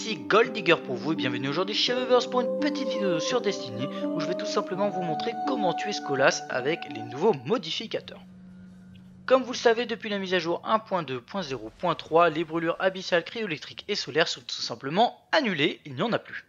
ici Golddigger pour vous et bienvenue aujourd'hui chez Weavers pour une petite vidéo sur Destiny où je vais tout simplement vous montrer comment tuer Skolas avec les nouveaux modificateurs. Comme vous le savez, depuis la mise à jour 1.2.0.3, les brûlures abyssales, cryoélectriques et solaires sont tout simplement annulées, il n'y en a plus.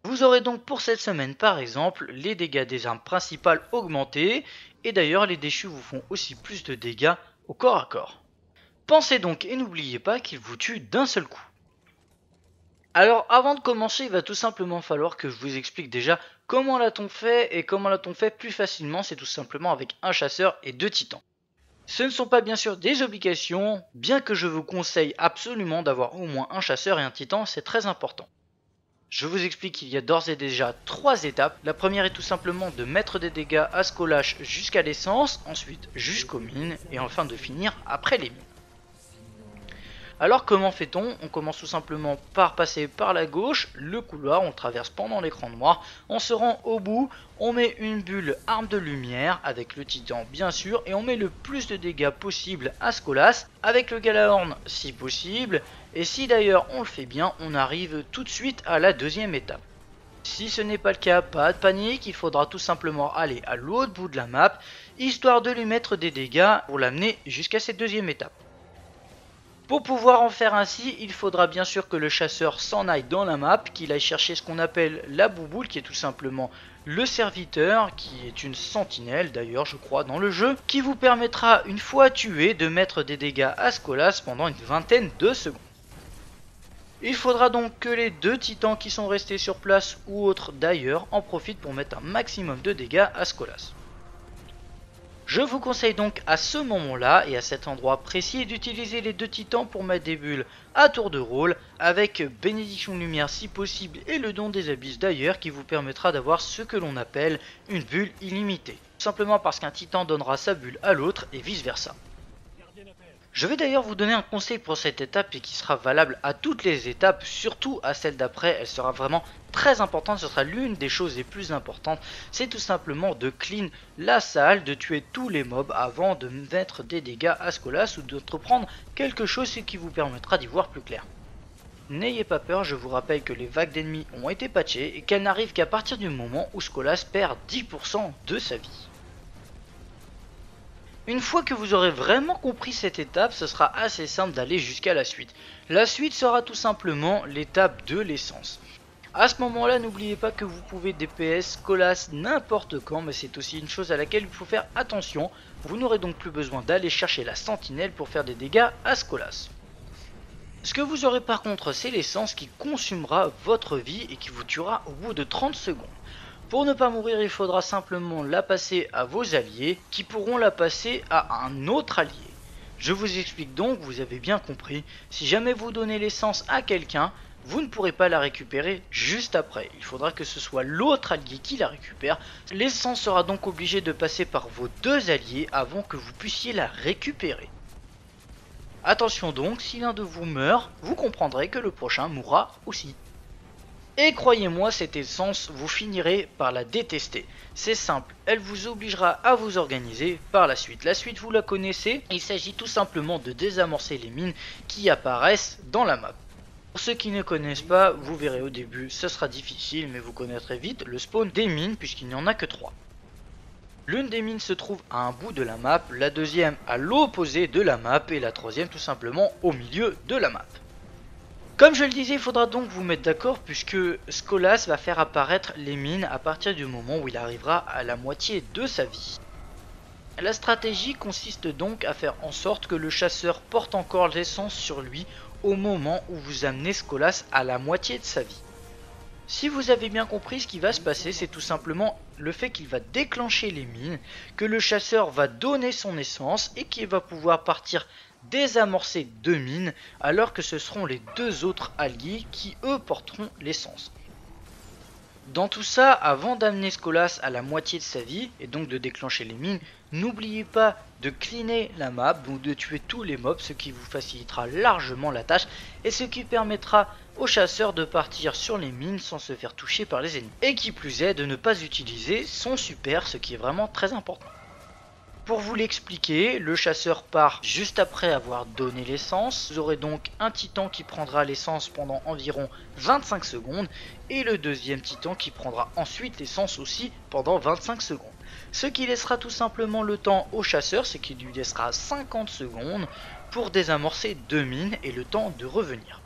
Vous aurez donc pour cette semaine par exemple les dégâts des armes principales augmentés et d'ailleurs les déchus vous font aussi plus de dégâts au corps à corps. Pensez donc et n'oubliez pas qu'ils vous tuent d'un seul coup. Alors avant de commencer, il va tout simplement falloir que je vous explique déjà comment l'a-t-on fait et comment l'a-t-on fait plus facilement, c'est tout simplement avec un chasseur et 2 titans. Ce ne sont pas bien sûr des obligations, bien que je vous conseille absolument d'avoir au moins un chasseur et un titan, c'est très important. Je vous explique qu'il y a d'ores et déjà 3 étapes. La première est tout simplement de mettre des dégâts à Skolas jusqu'à l'essence, ensuite jusqu'aux mines et enfin de finir après les mines. Alors comment fait-on? On commence tout simplement par passer par la gauche, le couloir, on traverse pendant l'écran noir, on se rend au bout, on met une bulle arme de lumière avec le titan bien sûr et on met le plus de dégâts possible à Skolas avec le Gjallarhorn si possible et si d'ailleurs on le fait bien, on arrive tout de suite à la deuxième étape. Si ce n'est pas le cas, pas de panique, il faudra tout simplement aller à l'autre bout de la map histoire de lui mettre des dégâts pour l'amener jusqu'à cette deuxième étape. Pour pouvoir en faire ainsi, il faudra bien sûr que le chasseur s'en aille dans la map, qu'il aille chercher ce qu'on appelle la bouboule, qui est tout simplement le serviteur, qui est une sentinelle d'ailleurs je crois dans le jeu, qui vous permettra une fois tué de mettre des dégâts à Skolas pendant une vingtaine de secondes. Il faudra donc que les 2 titans qui sont restés sur place ou autres d'ailleurs en profitent pour mettre un maximum de dégâts à Skolas. Je vous conseille donc à ce moment-là et à cet endroit précis d'utiliser les 2 titans pour mettre des bulles à tour de rôle avec bénédiction de lumière si possible et le don des abysses d'ailleurs qui vous permettra d'avoir ce que l'on appelle une bulle illimitée. Tout simplement parce qu'un titan donnera sa bulle à l'autre et vice versa. Je vais d'ailleurs vous donner un conseil pour cette étape et qui sera valable à toutes les étapes, surtout à celle d'après, elle sera vraiment très importante, ce sera l'une des choses les plus importantes, c'est tout simplement de clean la salle, de tuer tous les mobs avant de mettre des dégâts à Skolas ou d'entreprendre quelque chose qui vous permettra d'y voir plus clair. N'ayez pas peur, je vous rappelle que les vagues d'ennemis ont été patchées et qu'elles n'arrivent qu'à partir du moment où Skolas perd 10% de sa vie. Une fois que vous aurez vraiment compris cette étape, ce sera assez simple d'aller jusqu'à la suite. La suite sera tout simplement l'étape de l'essence. A ce moment-là, n'oubliez pas que vous pouvez DPS Skolas n'importe quand, mais c'est aussi une chose à laquelle il faut faire attention. Vous n'aurez donc plus besoin d'aller chercher la sentinelle pour faire des dégâts à Skolas. Ce que vous aurez par contre, c'est l'essence qui consumera votre vie et qui vous tuera au bout de 30 secondes. Pour ne pas mourir, il faudra simplement la passer à vos alliés qui pourront la passer à un autre allié. Je vous explique donc, vous avez bien compris, si jamais vous donnez l'essence à quelqu'un, vous ne pourrez pas la récupérer juste après. Il faudra que ce soit l'autre allié qui la récupère. L'essence sera donc obligée de passer par vos 2 alliés avant que vous puissiez la récupérer. Attention donc, si l'un de vous meurt, vous comprendrez que le prochain mourra aussi. Et croyez-moi, cette essence, vous finirez par la détester. C'est simple, elle vous obligera à vous organiser par la suite. La suite, vous la connaissez, il s'agit tout simplement de désamorcer les mines qui apparaissent dans la map. Pour ceux qui ne connaissent pas, vous verrez au début, ce sera difficile, mais vous connaîtrez vite le spawn des mines puisqu'il n'y en a que 3. L'une des mines se trouve à un bout de la map, la deuxième à l'opposé de la map et la troisième tout simplement au milieu de la map. Comme je le disais, il faudra donc vous mettre d'accord puisque Skolas va faire apparaître les mines à partir du moment où il arrivera à la moitié de sa vie. La stratégie consiste donc à faire en sorte que le chasseur porte encore l'essence sur lui au moment où vous amenez Skolas à la moitié de sa vie. Si vous avez bien compris, ce qui va se passer, c'est tout simplement le fait qu'il va déclencher les mines, que le chasseur va donner son essence et qu'il va pouvoir partir désamorcer 2 mines alors que ce seront les 2 autres alliés qui eux porteront l'essence. Dans tout ça, avant d'amener Skolas à la moitié de sa vie et donc de déclencher les mines, n'oubliez pas de cleaner la map, donc de tuer tous les mobs, ce qui vous facilitera largement la tâche et ce qui permettra au chasseur de partir sur les mines sans se faire toucher par les ennemis. Et qui plus est, de ne pas utiliser son super, ce qui est vraiment très important. Pour vous l'expliquer, le chasseur part juste après avoir donné l'essence. Vous aurez donc un titan qui prendra l'essence pendant environ 25 secondes et le deuxième titan qui prendra ensuite l'essence aussi pendant 25 secondes. Ce qui laissera tout simplement le temps au chasseur, c'est qu'il lui laissera 50 secondes pour désamorcer 2 mines et le temps de revenir.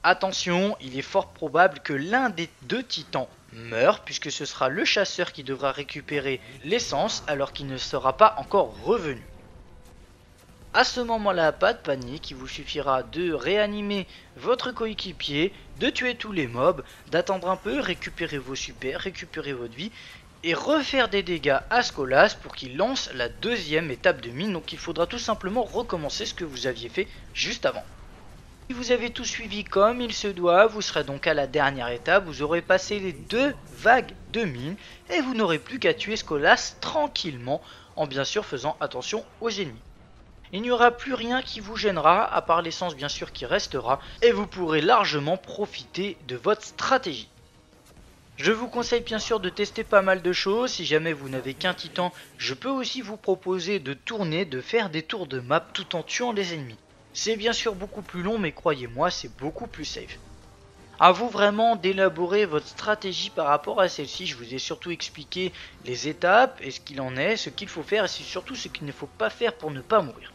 Attention, il est fort probable que l'un des deux titans meurt puisque ce sera le chasseur qui devra récupérer l'essence alors qu'il ne sera pas encore revenu. À ce moment-là, pas de panique, il vous suffira de réanimer votre coéquipier, de tuer tous les mobs, d'attendre un peu, récupérer vos super, récupérer votre vie et refaire des dégâts à Skolas pour qu'il lance la deuxième étape de mine. Donc il faudra tout simplement recommencer ce que vous aviez fait juste avant. Si vous avez tout suivi comme il se doit, vous serez donc à la dernière étape, vous aurez passé les 2 vagues de mines et vous n'aurez plus qu'à tuer Skolas tranquillement en bien sûr faisant attention aux ennemis. Il n'y aura plus rien qui vous gênera à part l'essence bien sûr qui restera et vous pourrez largement profiter de votre stratégie. Je vous conseille bien sûr de tester pas mal de choses. Si jamais vous n'avez qu'un titan, je peux aussi vous proposer de tourner, de faire des tours de map tout en tuant les ennemis. C'est bien sûr beaucoup plus long, mais croyez-moi, c'est beaucoup plus safe. A vous vraiment d'élaborer votre stratégie par rapport à celle-ci. Je vous ai surtout expliqué les étapes et ce qu'il en est, ce qu'il faut faire et surtout ce qu'il ne faut pas faire pour ne pas mourir.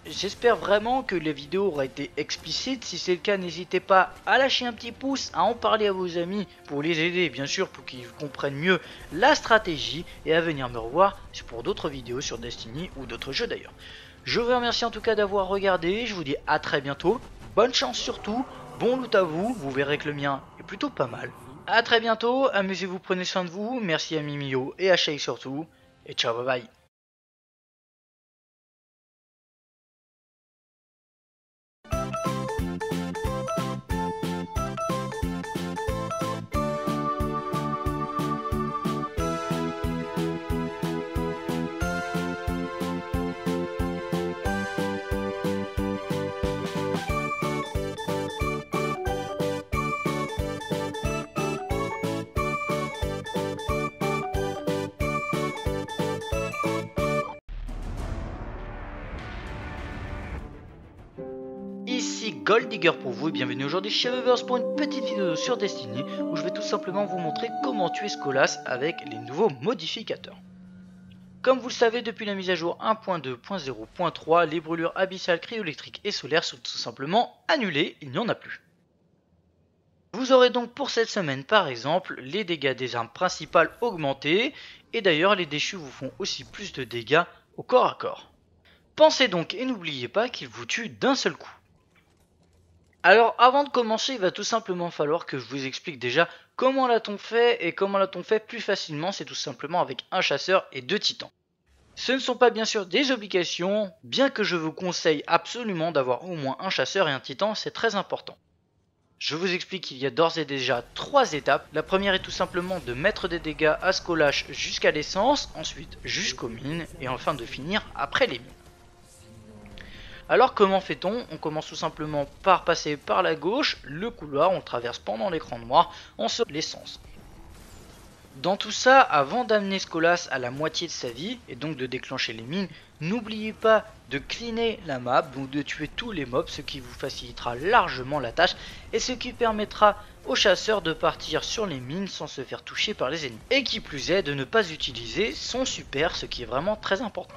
J'espère vraiment que les vidéos auraient été explicites. Si c'est le cas, n'hésitez pas à lâcher un petit pouce, à en parler à vos amis pour les aider bien sûr pour qu'ils comprennent mieux la stratégie et à venir me revoir pour d'autres vidéos sur Destiny ou d'autres jeux d'ailleurs. Je vous remercie en tout cas d'avoir regardé, je vous dis à très bientôt, bonne chance surtout, bon loot à vous, vous verrez que le mien est plutôt pas mal. A très bientôt, amusez-vous, prenez soin de vous, merci à Mimio et à Shay surtout, et ciao bye bye. Ici Gold Digger pour vous et bienvenue aujourd'hui chez Weavers pour une petite vidéo sur Destiny où je vais tout simplement vous montrer comment tuer Skolas avec les nouveaux modificateurs. Comme vous le savez, depuis la mise à jour 1.2.0.3, les brûlures abyssales, cryoélectriques et solaires sont tout simplement annulées, il n'y en a plus. Vous aurez donc pour cette semaine par exemple les dégâts des armes principales augmentés et d'ailleurs les déchus vous font aussi plus de dégâts au corps à corps. Pensez donc et n'oubliez pas qu'ils vous tuent d'un seul coup. Alors avant de commencer, il va tout simplement falloir que je vous explique déjà comment l'a-t-on fait et comment l'a-t-on fait plus facilement, c'est tout simplement avec un chasseur et 2 titans. Ce ne sont pas bien sûr des obligations, bien que je vous conseille absolument d'avoir au moins un chasseur et un titan, c'est très important. Je vous explique qu'il y a d'ores et déjà 3 étapes. La première est tout simplement de mettre des dégâts à Skolas jusqu'à l'essence, ensuite jusqu'aux mines et enfin de finir après les mines. Alors comment fait-on? On commence tout simplement par passer par la gauche, le couloir, on le traverse pendant l'écran noir, on sort l'essence. Dans tout ça, avant d'amener Skolas à la moitié de sa vie, et donc de déclencher les mines, n'oubliez pas de cleaner la map, donc de tuer tous les mobs, ce qui vous facilitera largement la tâche, et ce qui permettra au chasseur de partir sur les mines sans se faire toucher par les ennemis. Et qui plus est, de ne pas utiliser son super, ce qui est vraiment très important.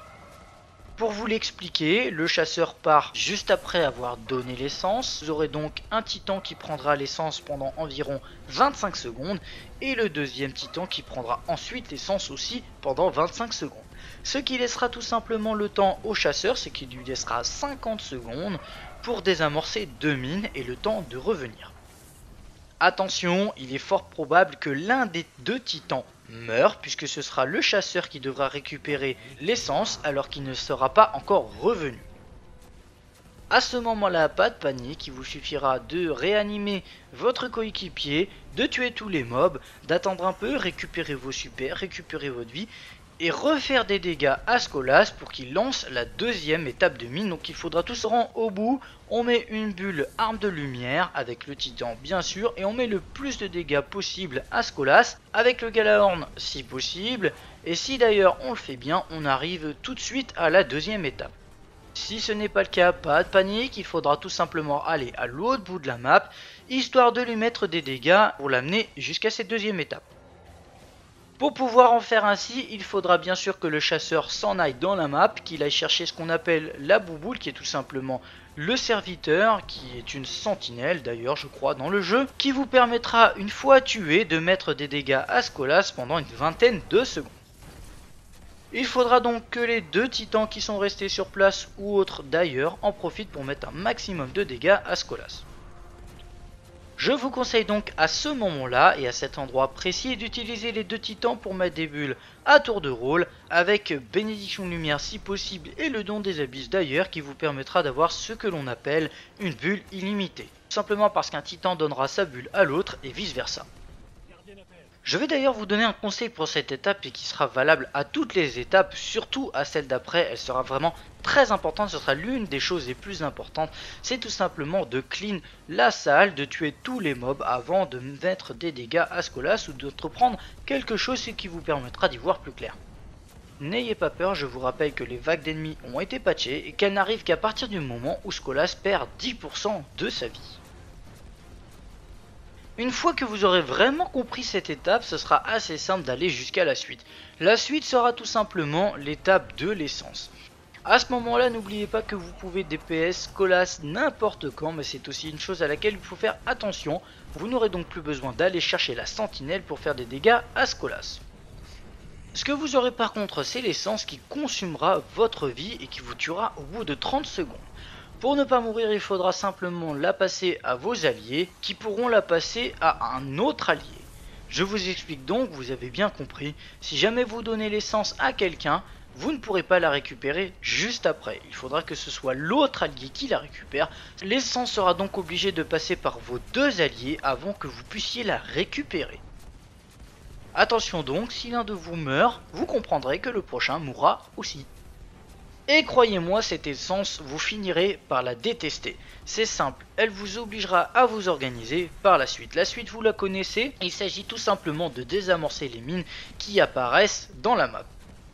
Pour vous l'expliquer, le chasseur part juste après avoir donné l'essence. Vous aurez donc un titan qui prendra l'essence pendant environ 25 secondes et le deuxième titan qui prendra ensuite l'essence aussi pendant 25 secondes. Ce qui laissera tout simplement le temps au chasseur, c'est qu'il lui laissera 50 secondes pour désamorcer 2 mines et le temps de revenir. Attention, il est fort probable que l'un des 2 titans meurt puisque ce sera le chasseur qui devra récupérer l'essence alors qu'il ne sera pas encore revenu. À ce moment-là, pas de panique, il vous suffira de réanimer votre coéquipier, de tuer tous les mobs, d'attendre un peu, récupérer vos super, récupérer votre vie et refaire des dégâts à Skolas pour qu'il lance la deuxième étape de mine. Donc il faudra tout se rendre au bout. On met une bulle arme de lumière avec le titan bien sûr, et on met le plus de dégâts possible à Skolas avec le Gjallarhorn si possible. Et si d'ailleurs on le fait bien, on arrive tout de suite à la deuxième étape. Si ce n'est pas le cas, pas de panique, il faudra tout simplement aller à l'autre bout de la map, histoire de lui mettre des dégâts pour l'amener jusqu'à cette deuxième étape. Pour pouvoir en faire ainsi, il faudra bien sûr que le chasseur s'en aille dans la map, qu'il aille chercher ce qu'on appelle la bouboule, qui est tout simplement le serviteur, qui est une sentinelle d'ailleurs je crois dans le jeu, qui vous permettra une fois tué de mettre des dégâts à Skolas pendant une vingtaine de secondes. Il faudra donc que les deux titans qui sont restés sur place ou autres d'ailleurs en profitent pour mettre un maximum de dégâts à Skolas. Je vous conseille donc à ce moment-là et à cet endroit précis d'utiliser les deux titans pour mettre des bulles à tour de rôle avec bénédiction de lumière si possible et le don des abysses d'ailleurs qui vous permettra d'avoir ce que l'on appelle une bulle illimitée. Simplement parce qu'un titan donnera sa bulle à l'autre et vice versa. Je vais d'ailleurs vous donner un conseil pour cette étape et qui sera valable à toutes les étapes, surtout à celle d'après, elle sera vraiment très importante, ce sera l'une des choses les plus importantes, c'est tout simplement de clean la salle, de tuer tous les mobs avant de mettre des dégâts à Skolas ou d'entreprendre quelque chose qui vous permettra d'y voir plus clair. N'ayez pas peur, je vous rappelle que les vagues d'ennemis ont été patchées et qu'elles n'arrivent qu'à partir du moment où Skolas perd 10% de sa vie. Une fois que vous aurez vraiment compris cette étape, ce sera assez simple d'aller jusqu'à la suite. La suite sera tout simplement l'étape de l'essence. À ce moment-là, n'oubliez pas que vous pouvez DPS Skolas n'importe quand, mais c'est aussi une chose à laquelle il faut faire attention. Vous n'aurez donc plus besoin d'aller chercher la sentinelle pour faire des dégâts à Skolas. Ce que vous aurez par contre, c'est l'essence qui consumera votre vie et qui vous tuera au bout de 30 secondes. Pour ne pas mourir, il faudra simplement la passer à vos alliés qui pourront la passer à un autre allié. Je vous explique donc, vous avez bien compris, si jamais vous donnez l'essence à quelqu'un, vous ne pourrez pas la récupérer juste après. Il faudra que ce soit l'autre allié qui la récupère. L'essence sera donc obligée de passer par vos deux alliés avant que vous puissiez la récupérer. Attention donc, si l'un de vous meurt, vous comprendrez que le prochain mourra aussi. Et croyez-moi, cette essence, vous finirez par la détester. C'est simple, elle vous obligera à vous organiser par la suite. La suite, vous la connaissez, il s'agit tout simplement de désamorcer les mines qui apparaissent dans la map.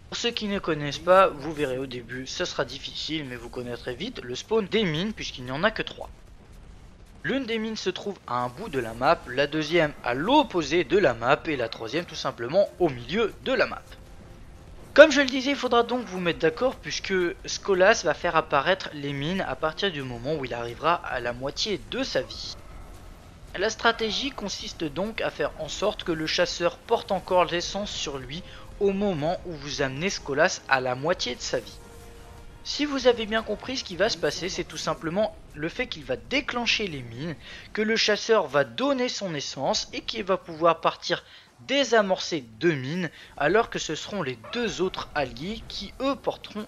Pour ceux qui ne connaissent pas, vous verrez au début, ce sera difficile, mais vous connaîtrez vite le spawn des mines puisqu'il n'y en a que 3. L'une des mines se trouve à un bout de la map, la deuxième à l'opposé de la map et la troisième tout simplement au milieu de la map. Comme je le disais, il faudra donc vous mettre d'accord puisque Skolas va faire apparaître les mines à partir du moment où il arrivera à la moitié de sa vie. La stratégie consiste donc à faire en sorte que le chasseur porte encore l'essence sur lui au moment où vous amenez Skolas à la moitié de sa vie. Si vous avez bien compris, ce qui va se passer, c'est tout simplement le fait qu'il va déclencher les mines, que le chasseur va donner son essence et qu'il va pouvoir partir désamorcer deux mines, alors que ce seront les deux autres alliés qui eux porteront